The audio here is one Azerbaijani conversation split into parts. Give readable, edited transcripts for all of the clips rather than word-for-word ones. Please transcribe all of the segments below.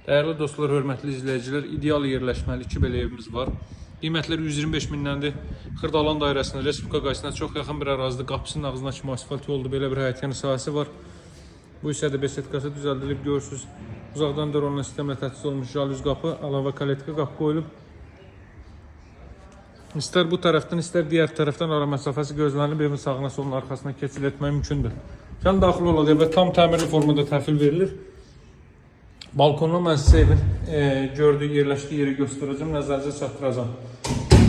Dəyərli dostlar, hörmətli izləyicilər, ideal yerləşməli 2 belə evimiz var. Qiymətlər 125 mindən-dir. Xırdalan dairəsində, Respublika qayısına çox yaxın bir ərazidə, qapısının ağzına kimi asfalt yolda belə bir həyətyanı sahəsi var. Bu hissədə besetkası düzəldilib, görürsünüz. Uzaqdan dronla sistemlə təchiz olmuş jalüz qapı, əlavə kaletka qapı qoyulub. İstər bu tərəfdən, istər digər tərəfdən ara məsafəsi gözlənilib, evin sağına soluna arxasına keçid etmək mümkündür. Kən daxil olacaq və tam təmirli formada təhvil verilir. Balkonla mən sizə evin gördüyü, yerləşdiyi yeri göstərəcəm, nəzərinizə çatdıracam.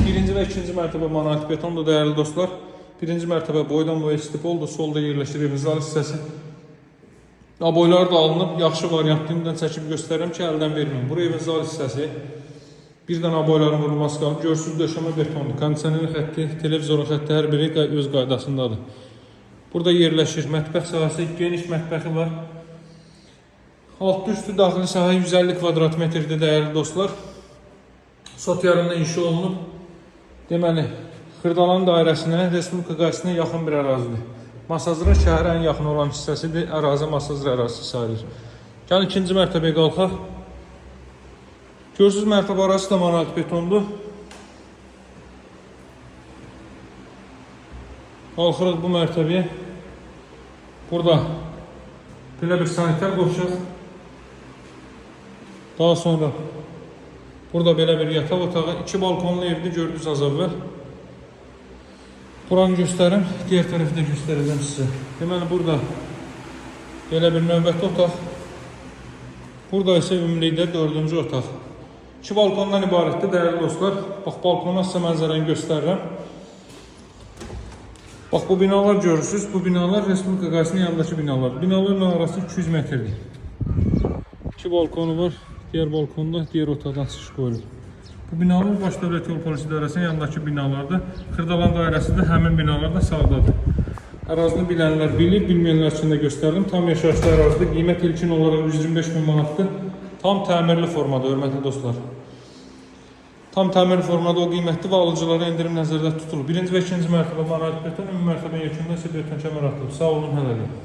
Birinci və ikinci mərtəbə monolit betondur, dəyərli dostlar. Birinci mərtəbə boydan boya stipoldur, solda yerləşir evin zal hissəsi. Aboylar da alınıb, yaxşı variantından çəkib göstərirəm ki, əldən verməyin. Bura evin zal hissəsi. Bir dənə aboyların vurulması qalıb, görsünüz döşəmə betondur. Kondisioner xətti, televizorun xətti hər biri öz qaydasındadır. Burada yerləşir mətbəx sahəsi, geniş mətbəxi var. Altı üstü daxili sahə 150 kvadrat metrdir, dəyərli dostlar. Sot yarında inşa olunub. Deməli, Xırdalan dairəsinə, Respublika qayısına yaxın bir ərazidir. Masazırın şəhərə ən yaxın olan hissəsidir. Ərazi Masazır ərazisi sayılır. Gəlin ikinci mərtəbəyə qalxaq. Görsünüz, mərtəbə arası da monolit betondur. Qalxırıq bu mərtəbəyə. Burada belə bir sanitar qovşaq. Daha sonra burada belə bir yataq otağı, 2 balkonlu evdir, gördünüz az əvvəl. Buranı göstərim, diğer tərəfi də göstərəcəm sizə. Deməli, burada belə bir növbəti otaq. Burada isə ümumilikdə 4-cü otaq. 2 balkondan ibarətdir, dəyərli dostlar. Bax, balkondan sizə mənzərəni göstərirəm. Bax, bu binalar görürsünüz. Bu binalar Respublika qayısının yanındakı binalar. Binaların arası 200 metrdir. 2 balkonu var. Diğer balkonda, diğer otaqdan çıxış qoyulur. Bu binalar Baş Dövlət Yol Polisi İdarəsinin yanındakı binalardır. Xırdalan dairəsi də həmin binalar da sağdadır. Ərazini bilənlər bilir, bilməyənlər üçün də göstərdim. Tam yaşayışlı ərazidə qiymət ilkin olaraq 125 min manatdır. Tam təmirli formada, hörmətli dostlar. Tam təmirli formada o qiymətli və alıcılara endirim nəzərdə tutulur. Birinci və ikinci mərtəbə monolit beton, ümumi mərtəbə yekunda isə beton kəmər atılıb. Sağ olun, hələlik.